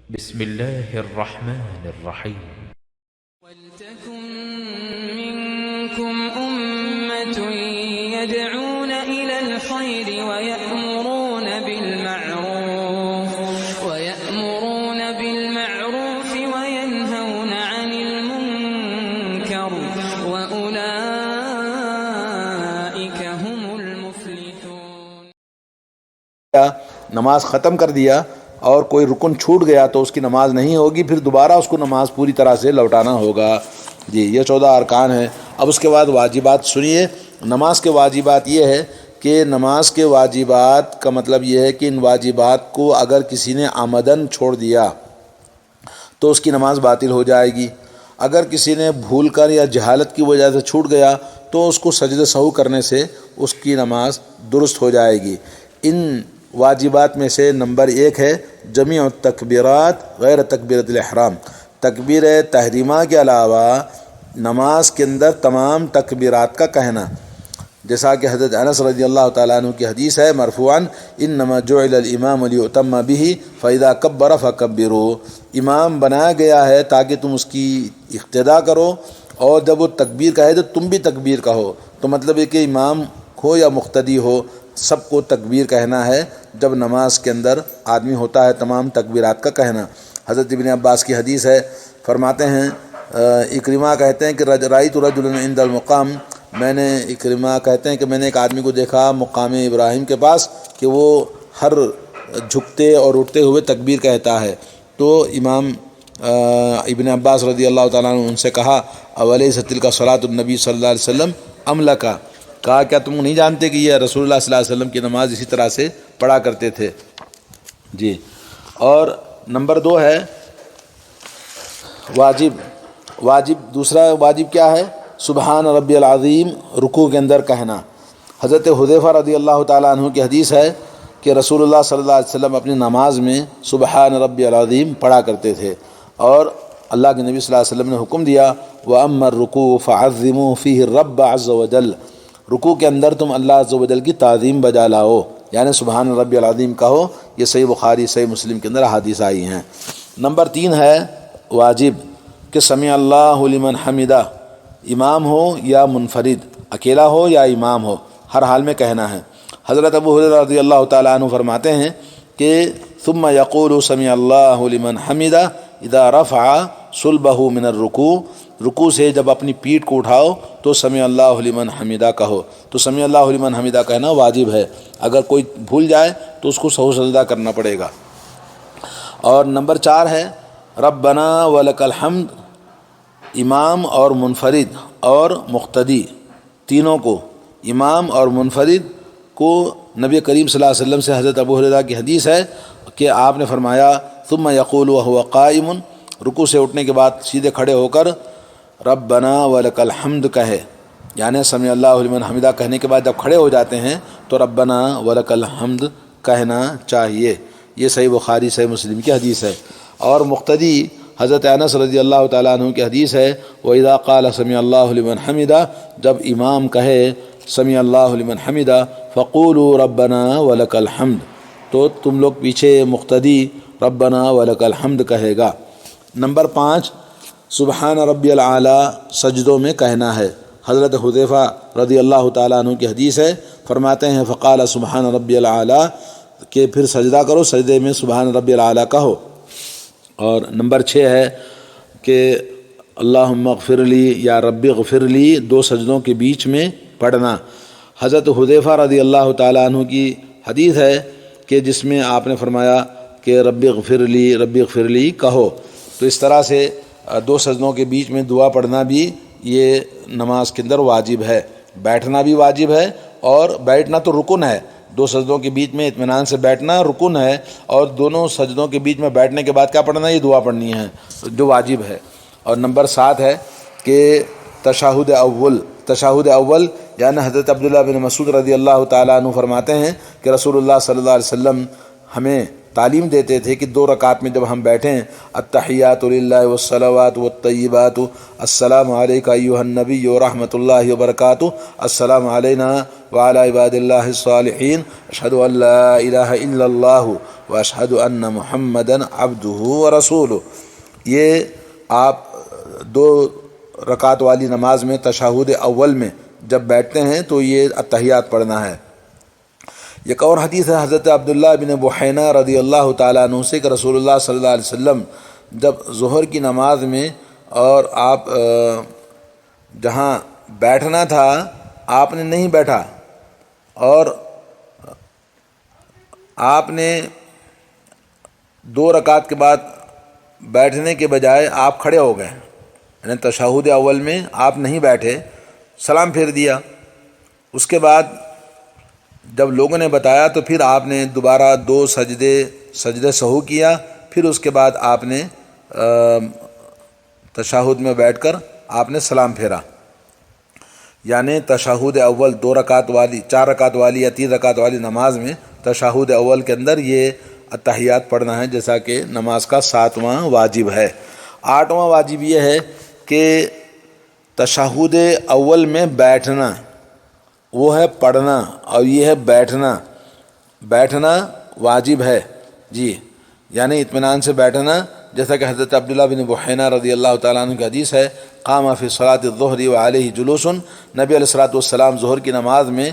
بسم الله الرحمن الرحيم. ولتكن منكم أمة يدعون إلى الخير ويأمرون بالمعروف وينهون عن المنكر وأولئك هم المفلحون. نماز ختم کر دیا اور کوئی رکن چھوٹ گیا تو اس کی نماز نہیں ہوگی، پھر دوبارہ اس کو نماز پوری طرح سے لوٹانا ہوگا. جی یہ 14 ارکان ہیں. اب اس کے بعد واجبات سنیے. نماز کے واجبات یہ ہے کہ نماز کے واجبات کا مطلب یہ ہے کہ ان واجبات کو اگر کسی نے عمدن چھوڑ دیا تو اس کی نماز باطل ہو جائے گی. اگر کسی نے بھول کر یا جہالت کی وجہ سے چھوٹ گیا تو اس کو سجدہ سہو کرنے سے اس کی نماز درست ہو جائے گی. ان واجبات میں سے نمبر 1 ہے جمیع التکبیرات غیر تکبیرۃ الاحرام. تکبیر تحریمہ کے علاوہ نماز کے اندر تمام تکبیرات کا کہنا، جیسا کہ حضرت انس رضی اللہ تعالیٰ عنہ کی حدیث ہے مرفوعاً انما جعل الامام لیؤتم به فاذا کبر فکبروا. امام بنایا گیا ہے تاکہ تم اس کی اقتدا کرو، اور جب وہ تکبیر کہے تو تم بھی تکبیر کہو. تو مطلب ہے کہ امام ہو یا مقتدی ہو سب کو تکبیر کہنا ہے. جب نماز کے اندر آدمی ہوتا ہے تمام تکبیرات کا کہنا. حضرت ابن عباس کی حدیث ہے، فرماتے ہیں اکرمہ کہتے ہیں کہ رأیت رجلا عند المقام، میں نے اکرمہ کہتے ہیں کہ میں نے ایک آدمی کو دیکھا مقام ابراہیم کے پاس کہ وہ ہر جھکتے اور اٹھتے ہوئے تکبیر کہتا ہے. تو امام ابن عباس رضی اللہ تعالیٰ عنہ ان سے کہا اولیست تلک صلاۃ النبی صلی اللہ علیہ وسلم ام لکا، کہا کیا تم نہیں جانتے کہ یہ رسول اللہ صلی اللہ علیہ وسلم کی نماز اسی طرح سے پڑھا کرتے تھے. جی اور نمبر 2 ہے واجب. دوسرا واجب کیا ہے؟ سبحان ربی العظیم رکوع کے اندر کہنا. حضرت حذیفہ رضی اللہ تعالیٰ عنہ کی حدیث ہے کہ رسول اللہ صلی اللہ علیہ وسلم اپنی نماز میں سبحان ربی العظیم پڑھا کرتے تھے، اور اللہ کے نبی صلی اللہ علیہ وسلم نے حکم دیا وَأَمَّا الرُّكُوعُ فَعَظِّمُوا فِيهِ الرَّبَّ عَزَّ وَجَلَّ، رکوع کے اندر تم اللہ عز و جل کی تعظیم بجا لاؤ، یعنی سبحان ربی العظیم کہو. یہ صحیح بخاری صحیح مسلم کے اندر احادیث آئی ہیں. نمبر 3 ہے واجب کہ سمع اللہ لمن حمدہ، امام ہو یا منفرد، اکیلا ہو یا امام ہو، ہر حال میں کہنا ہے. حضرت ابو ہریرہ رضی اللہ تعالیٰ عنہ فرماتے ہیں کہ ثم یقول سمع اللہ لمن حمدہ اذا رفع صلبہ من الرکوع، رکوع سے جب اپنی پیٹھ کو اٹھاؤ تو سمع اللہ لمن حمدہ کہو. تو سمع اللہ لمن حمدہ کہنا واجب ہے. اگر کوئی بھول جائے تو اس کو سہو سجدہ کرنا پڑے گا. اور نمبر 4 ہے ربنا ولک الحمد. امام اور منفرد اور مقتدی تینوں کو، امام اور منفرد کو نبی کریم صلی اللہ علیہ وسلم سے حضرت ابو ہریرہ کی حدیث ہے کہ آپ نے فرمایا ثم یقول وهو قائم، رکوع سے اٹھنے کے بعد سیدھے کھڑے ہو کر ربنا ولک الحمد کہے، یعنی سمع اللہ لمن حمدہ کہنے کے بعد جب کھڑے ہو جاتے ہیں تو ربنا ولک الحمد کہنا چاہیے. یہ صحیح بخاری صحیح مسلم کی حدیث ہے. اور مقتدی حضرت انس رضی اللہ تعالیٰ عنہ کی حدیث ہے وَإِذَا قَالَ سَمِعَ اللَّهُ لِمَنْ حَمِدَهُ، جب امام کہے سمع اللہ لمن حمدہ فقولوا ربنا ولک الحمد، تو تم لوگ پیچھے مقتدی ربنا ولک الحمد کہے گا. نمبر 5 سبحان ربی العلیٰ سجدوں میں کہنا ہے. حضرت حذیفہ رضی اللہ تعالیٰ عنہ کی حدیث ہے، فرماتے ہیں فقال سبحان ربی العلیٰ، کہ پھر سجدہ کرو، سجدے میں سبحان ربی العلیٰ کہو. اور نمبر 6 ہے کہ اللہم اغفر لی یا رب اغفر لی 2 سجدوں کے بیچ میں پڑھنا. حضرت حذیفہ رضی اللہ تعالیٰ عنہ کی حدیث ہے کہ جس میں آپ نے فرمایا کہ رب اغفر لی کہو. تو اس طرح سے 2 سجدوں کے بیچ میں دعا پڑھنا بھی یہ نماز کے اندر واجب ہے. بیٹھنا بھی واجب ہے، اور بیٹھنا تو رکن ہے. 2 سجدوں کے بیچ میں اطمینان سے بیٹھنا رکن ہے، اور دونوں سجدوں کے بیچ میں بیٹھنے کے بعد کیا پڑھنا ہے؟ یہ دعا پڑھنی ہے جو واجب ہے. اور نمبر 7 ہے کہ تشہد اول، یعنی حضرت عبداللہ بن مسعود رضی اللہ تعالیٰ عنہ فرماتے ہیں کہ رسول اللہ صلی اللہ علیہ وسلم ہمیں تعلیم دیتے تھے کہ 2 رکعت میں جب ہم بیٹھیں التحیات للہ والصلوات والطیبات السلام علیک ایھا النبی ورحمۃ اللہ وبرکاتہ السلام علینا وعلی عباد اللہ الصالحین اشہد ان لا الہ الا اللہ واشہد ان محمدا عبدہ ورسولہ، یہ آپ 2 رکعت والی نماز میں تشہد اول میں جب بیٹھتے ہیں تو یہ التحیات پڑھنا ہے۔ ایک اور حدیث ہے حضرت عبداللہ بن بحینہ رضی اللہ تعالیٰ عنہ سے کہ رسول اللہ صلی اللہ علیہ وسلم جب ظہر کی نماز میں اور آپ جہاں بیٹھنا تھا آپ نے نہیں بیٹھا اور آپ نے 2 رکعت کے بعد بیٹھنے کے بجائے آپ کھڑے ہو گئے، یعنی تشہد اول میں آپ نہیں بیٹھے، سلام پھیر دیا۔ اس کے بعد جب لوگوں نے بتایا تو پھر آپ نے دوبارہ 2 سجدے سہو کیا، پھر اس کے بعد آپ نے تشہد میں بیٹھ کر آپ نے سلام پھیرا۔ یعنی تشہد اول 2 رکعت والی 4 رکعت والی یا 3 رکعت والی نماز میں تشہد اول کے اندر یہ التحیات پڑھنا ہے، جیسا کہ نماز کا 7واں واجب ہے۔ 8واں واجب یہ ہے کہ تشہد اول میں بیٹھنا، وہ ہے پڑھنا، اور یہ ہے بیٹھنا واجب ہے جی، یعنی اطمینان سے بیٹھنا، جیسا کہ حضرت عبداللہ بن بحینہ رضی اللہ تعالیٰ عنہ کی حدیث ہے قام فی صلاۃ الظہر وعلیہ جلوس، نبی علیہ الصلوۃ والسلام ظہر کی نماز میں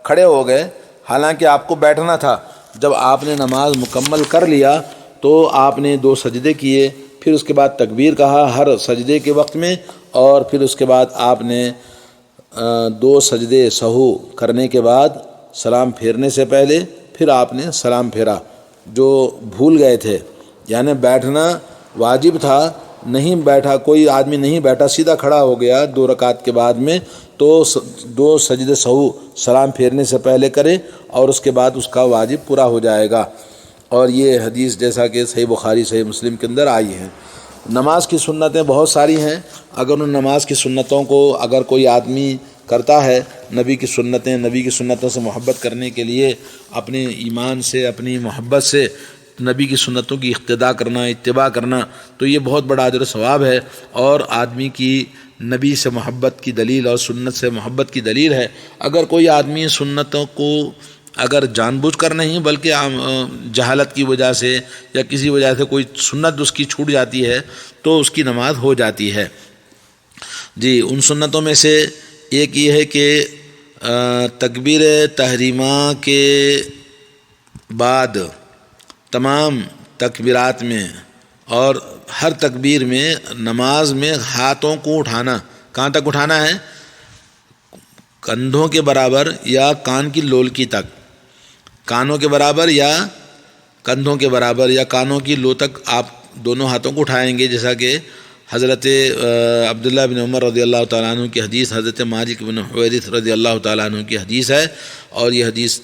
کھڑے ہو گئے، حالانکہ آپ کو بیٹھنا تھا۔ جب آپ نے نماز مکمل کر لیا تو آپ نے 2 سجدے کیے، پھر اس کے بعد تکبیر کہا ہر سجدے کے وقت میں، اور پھر اس کے بعد آپ نے 2 سجدے سہو کرنے کے بعد سلام پھیرنے سے پہلے پھر آپ نے سلام پھیرا جو بھول گئے تھے، یعنی بیٹھنا واجب تھا، نہیں بیٹھا، کوئی آدمی نہیں بیٹھا، سیدھا کھڑا ہو گیا 2 رکعت کے بعد میں، تو 2 سجدے سہو سلام پھیرنے سے پہلے کرے اور اس کے بعد اس کا واجب پورا ہو جائے گا۔ اور یہ حدیث جیسا کہ صحیح بخاری صحیح مسلم کے اندر آئی ہے۔ نماز کی سنتیں بہت ساری ہیں، اگر ان نماز کی سنتوں کو اگر کوئی آدمی کرتا ہے، نبی کی سنتوں سے محبت کرنے کے لیے اپنے ایمان سے، اپنی محبت سے نبی کی سنتوں کی اقتداء کرنا، اتباع کرنا، تو یہ بہت بڑا اجر و ثواب ہے، اور آدمی کی نبی سے محبت کی دلیل اور سنت سے محبت کی دلیل ہے۔ اگر کوئی آدمی سنتوں کو اگر جان بوجھ کر نہیں بلکہ جہالت کی وجہ سے یا کسی وجہ سے کوئی سنت اس کی چھوٹ جاتی ہے تو اس کی نماز ہو جاتی ہے جی۔ ان سنتوں میں سے ایک یہ ہے کہ تکبیر تحریمہ کے بعد تمام تکبیرات میں اور ہر تکبیر میں نماز میں ہاتھوں کو اٹھانا، کہاں تک اٹھانا ہے؟ کندھوں کے برابر یا کان کی لولکی تک، کانوں کے برابر یا کندھوں کے برابر یا کانوں کی لو تک آپ دونوں ہاتھوں کو اٹھائیں گے، جیسا کہ حضرت عبداللہ بن عمر رضی اللہ تعالیٰ عنہ کی حدیث، حضرت مالک بن حویرث رضی اللہ تعالیٰ عنہ کی حدیث ہے، اور یہ حدیث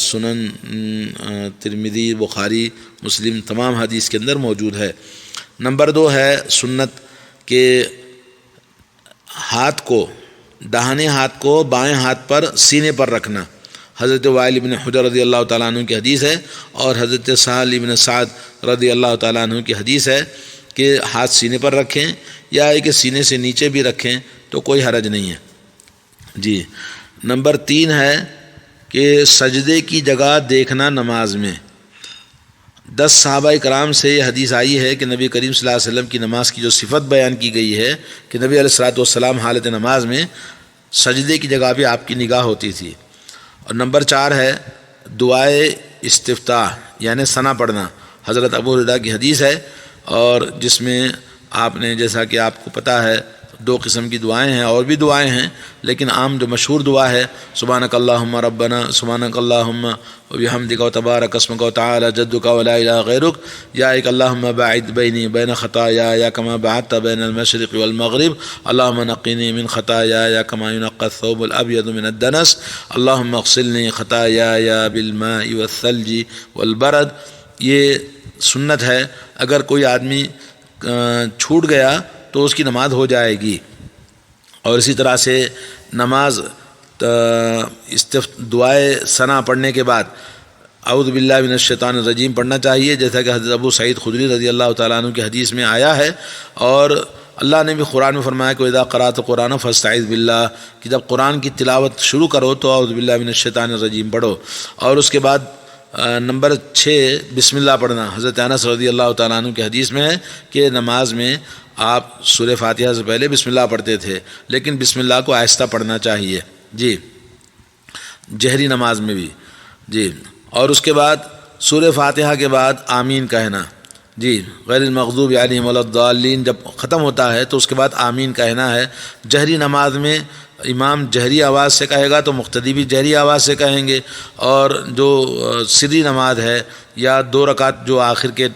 سنن ترمذی، بخاری، مسلم تمام حدیث کے اندر موجود ہے۔ نمبر 2 ہے سنت کہ ہاتھ کو، داہنے ہاتھ کو بائیں ہاتھ پر سینے پر رکھنا، حضرت وائل بن حجر رضی اللہ تعالیٰ عنہ کی حدیث ہے، اور حضرت سہل بن سعد رضی اللہ تعالیٰ عنہ کی حدیث ہے کہ ہاتھ سینے پر رکھیں یا کہ سینے سے نیچے بھی رکھیں تو کوئی حرج نہیں ہے جی۔ نمبر 3 ہے کہ سجدے کی جگہ دیکھنا نماز میں۔ 10 صحابہ کرام سے یہ حدیث آئی ہے کہ نبی کریم صلی اللہ علیہ وسلم کی نماز کی جو صفت بیان کی گئی ہے کہ نبی علیہ الصلوۃ والسلام حالت نماز میں سجدے کی جگہ پہ آپ کی نگاہ ہوتی تھی۔ اور نمبر 4 ہے دعائے استفتاح یعنی ثنا پڑھنا، حضرت ابو ہریرہ کی حدیث ہے، اور جس میں آپ نے جیسا کہ آپ کو پتہ ہے 2 قسم کی دعائیں ہیں، اور بھی دعائیں ہیں، لیکن عام جو مشہور دعا ہے سبحانک اللہم ربنا سبحانک اللہم وبحمدک وتبارک اسمک وتعالی جدک ولا الہ غیرک یا ایک اللہم باعد بینی بین خطایا کما بعدت بین المشرق والمغرب اللہم نقنی من خطایا کما ینقی الثوب الابیض من الدنس اللہم اغسلنی خطایا بالماء والثلج والبرد۔ یہ سنت ہے، اگر کوئی آدمی چھوٹ گیا تو اس کی نماز ہو جائے گی۔ اور اسی طرح سے نماز دعائے ثنا پڑھنے کے بعد اعوذ باللہ من الشیطان الرجیم پڑھنا چاہیے، جیسا کہ حضرت ابو سعید خدری رضی اللہ تعالیٰ عنہ کی حدیث میں آیا ہے، اور اللہ نے بھی قرآن میں فرمایا کہ اذا قرأت قرآن فاستعذ باللہ، کہ جب قرآن کی تلاوت شروع کرو تو اعوذ باللہ من الشیطان الرجیم پڑھو۔ اور اس کے بعد نمبر 6 بسم اللہ پڑھنا۔ حضرت انس رضی اللہ تعالیٰ عنہ کی حدیث میں ہے کہ نماز میں آپ سورہ فاتحہ سے پہلے بسم اللہ پڑھتے تھے، لیکن بسم اللہ کو آہستہ پڑھنا چاہیے جی، جہری نماز میں بھی جی۔ اور اس کے بعد سورہ فاتحہ کے بعد آمین کہنا جی، غیر المغضوب علیہم ولا الضالین جب ختم ہوتا ہے تو اس کے بعد آمین کہنا ہے۔ جہری نماز میں امام جہری آواز سے کہے گا تو مقتدی بھی جہری آواز سے کہیں گے، اور جو سری نماز ہے یا 2 رکعت جو آخر کے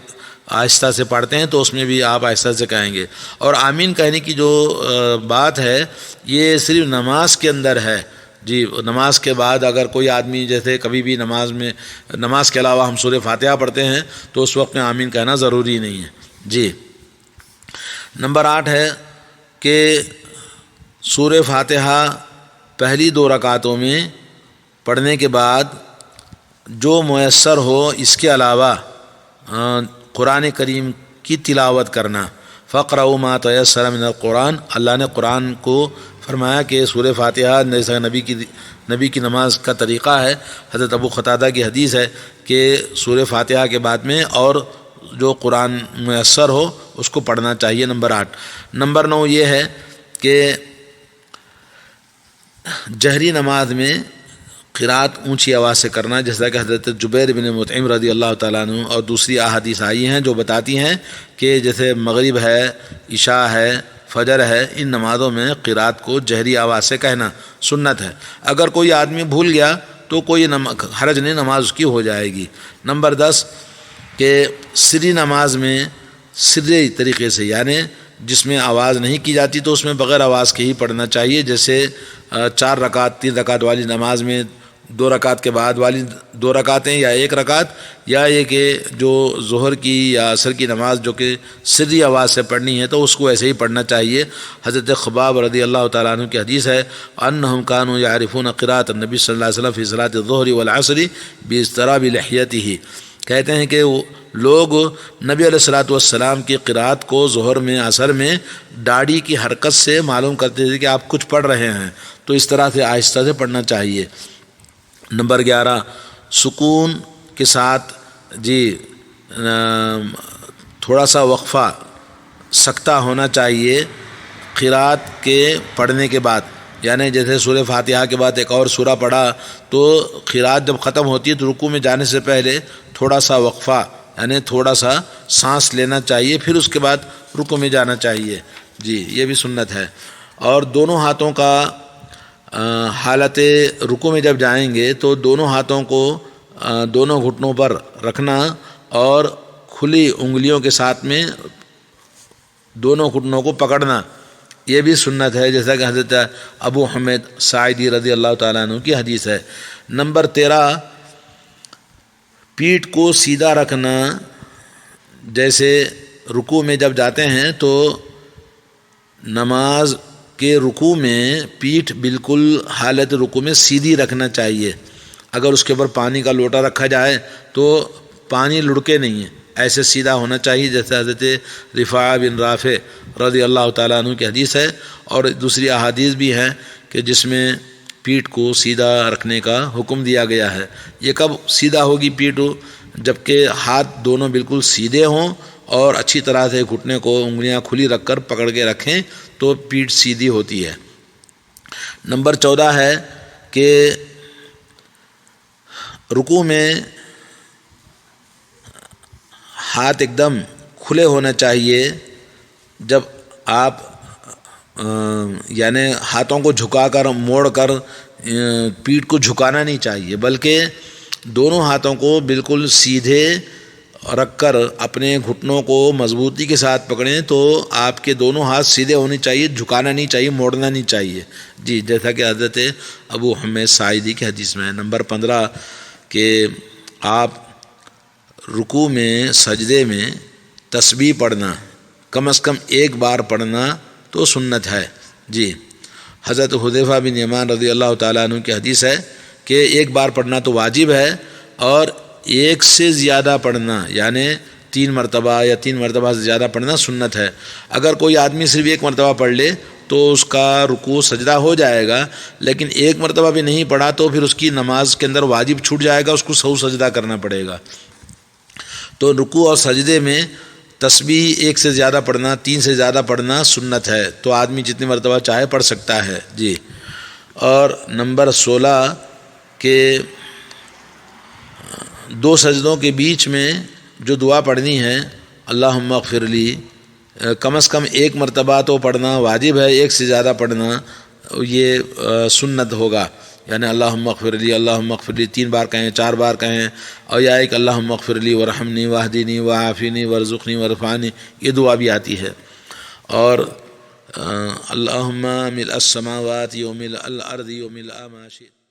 آہستہ سے پڑھتے ہیں تو اس میں بھی آپ آہستہ سے کہیں گے۔ اور آمین کہنے کی جو بات ہے یہ صرف نماز کے اندر ہے جی، نماز کے بعد اگر کوئی آدمی جیسے کبھی بھی نماز کے علاوہ ہم سورہ فاتحہ پڑھتے ہیں تو اس وقت میں آمین کہنا ضروری نہیں ہے جی۔ نمبر 8 ہے کہ سورہ فاتحہ پہلی 2 رکعتوں میں پڑھنے کے بعد جو میسر ہو اس کے علاوہ قرآن کریم کی تلاوت کرنا۔ فَقْرَؤُوا مَا تَيَسَّرَ مِنَ الْقُرْآنِ، اللہ نے قرآن کو فرمایا کہ سورہ فاتحہ جیسا نبی کی نماز کا طریقہ ہے۔ حضرت ابو قتادہ کی حدیث ہے کہ سورہ فاتحہ کے بعد میں اور جو قرآن میسر ہو اس کو پڑھنا چاہیے۔ نمبر 8۔ نمبر 9 یہ ہے کہ جہری نماز میں قرات اونچی آواز سے کرنا، جیسا کہ حضرت جبیر بن مطعم رضی اللہ تعالیٰ عنہ اور دوسری احادیث آئی ہیں جو بتاتی ہیں کہ جیسے مغرب ہے، عشاء ہے، فجر ہے، ان نمازوں میں قرات کو جہری آواز سے کہنا سنت ہے۔ اگر کوئی آدمی بھول گیا تو کوئی حرج نہیں، نماز اس کی ہو جائے گی۔ نمبر 10 کہ سری نماز میں سری طریقے سے، یعنی جس میں آواز نہیں کی جاتی تو اس میں بغیر آواز کے ہی پڑھنا چاہیے، جیسے 4 رکعت 3 رکعت والی نماز میں 2 رکعت کے بعد والی 2 رکعتیں یا 1 رکعت، یا یہ کہ جو ظہر کی یا عصر کی نماز جو کہ سری آواز سے پڑھنی ہے تو اس کو ایسے ہی پڑھنا چاہیے۔ حضرت خباب رضی اللہ تعالیٰ عنہ کی حدیث ہے انہم کانوا یعرفون قراءۃ النبی صلی اللہ علیہ وسلم فی صلاۃ الظہر والعصر باضطراب لحیتہ، کہتے ہیں کہ لوگ نبی علیہ الصلوۃ والسلام کی قرات کو ظہر میں عصر میں داڑھی کی حرکت سے معلوم کرتے تھے کہ آپ کچھ پڑھ رہے ہیں، تو اس طرح سے آہستہ سے پڑھنا چاہیے۔ نمبر 11 سکون کے ساتھ جی تھوڑا سا وقفہ سکتہ ہونا چاہیے قرات کے پڑھنے کے بعد، یعنی جیسے سورہ فاتحہ کے بعد ایک اور سورہ پڑھا تو قرات جب ختم ہوتی ہے تو رکوع میں جانے سے پہلے تھوڑا سا وقفہ، یعنی تھوڑا سا سانس لینا چاہیے، پھر اس کے بعد رکوع میں جانا چاہیے جی، یہ بھی سنت ہے۔ اور دونوں ہاتھوں کا حالت رکوع میں جب جائیں گے تو دونوں ہاتھوں کو دونوں گھٹنوں پر رکھنا اور کھلی انگلیوں کے ساتھ میں دونوں گھٹنوں کو پکڑنا، یہ بھی سنت ہے، جیسا کہ حضرت ابو حمید ساعدی رضی اللہ تعالیٰ عنہ کی حدیث ہے۔ نمبر 13 پیٹھ کو سیدھا رکھنا، جیسے رکوع میں جب جاتے ہیں تو نماز کے رکوع میں پیٹھ بالکل حالت رکوع میں سیدھی رکھنا چاہیے۔ اگر اس کے اوپر پانی کا لوٹا رکھا جائے تو پانی لڑکے نہیں ہے، ایسے سیدھا ہونا چاہیے، جیسے حضرت رفاعہ بن رافع رضی اللہ تعالیٰ عنہ کی حدیث ہے، اور دوسری احادیث بھی ہیں کہ جس میں پیٹھ کو سیدھا رکھنے کا حکم دیا گیا ہے۔ یہ کب سیدھا ہوگی پیٹھ؟ جبکہ ہاتھ دونوں بالکل سیدھے ہوں اور اچھی طرح سے گھٹنے کو انگلیاں کھلی رکھ کر پکڑ کے رکھیں تو پیٹھ سیدھی ہوتی ہے۔ نمبر 14 ہے کہ رکوع میں ہاتھ ایک دم کھلے ہونا چاہیے، جب آپ یعنی ہاتھوں کو جھکا کر موڑ کر پیٹھ کو جھکانا نہیں چاہیے، بلکہ دونوں ہاتھوں کو بالکل سیدھے رکھ کر اپنے گھٹنوں کو مضبوطی کے ساتھ پکڑیں تو آپ کے دونوں ہاتھ سیدھے ہونے چاہیے، جھکانا نہیں چاہیے، موڑنا نہیں چاہیے جی، جیسا کہ حضرت ابو حمید ساعدی کی حدیث میں ہے۔ نمبر 15 کہ آپ رکوع میں سجدے میں تسبیح پڑھنا کم از کم 1 بار پڑھنا تو سنت ہے جی۔ حضرت حذیفہ بن یمان رضی اللہ تعالیٰ عنہ کی حدیث ہے کہ 1 بار پڑھنا تو واجب ہے، اور ایک سے زیادہ پڑھنا یعنی 3 مرتبہ یا 3 مرتبہ سے زیادہ پڑھنا سنت ہے۔ اگر کوئی آدمی صرف 1 مرتبہ پڑھ لے تو اس کا رکوع سجدہ ہو جائے گا، لیکن 1 مرتبہ بھی نہیں پڑھا تو پھر اس کی نماز کے اندر واجب چھوٹ جائے گا، اس کو سہو سجدہ کرنا پڑے گا۔ تو رکوع اور سجدے میں تسبیح 1 سے زیادہ پڑھنا، 3 سے زیادہ پڑھنا سنت ہے، تو آدمی جتنی مرتبہ چاہے پڑھ سکتا ہے جی۔ اور نمبر 16 کہ 2 سجدوں کے بیچ میں جو دعا پڑھنی ہے اللہم اغفر لی، کم از کم 1 مرتبہ تو پڑھنا واجب ہے، 1 سے زیادہ پڑھنا یہ سنت ہوگا، یعنی اللہم اغفر لی، اللہم اغفر لی 3 بار کہیں، 4 بار کہیں، اور یا ایک اللہم اغفر لی ورحمنی واہدنی وعافنی وارزقنی وارفعنی، یہ دعا بھی آتی ہے۔ اور اللہم ملء السماوات وملء الارض وملء ما شئت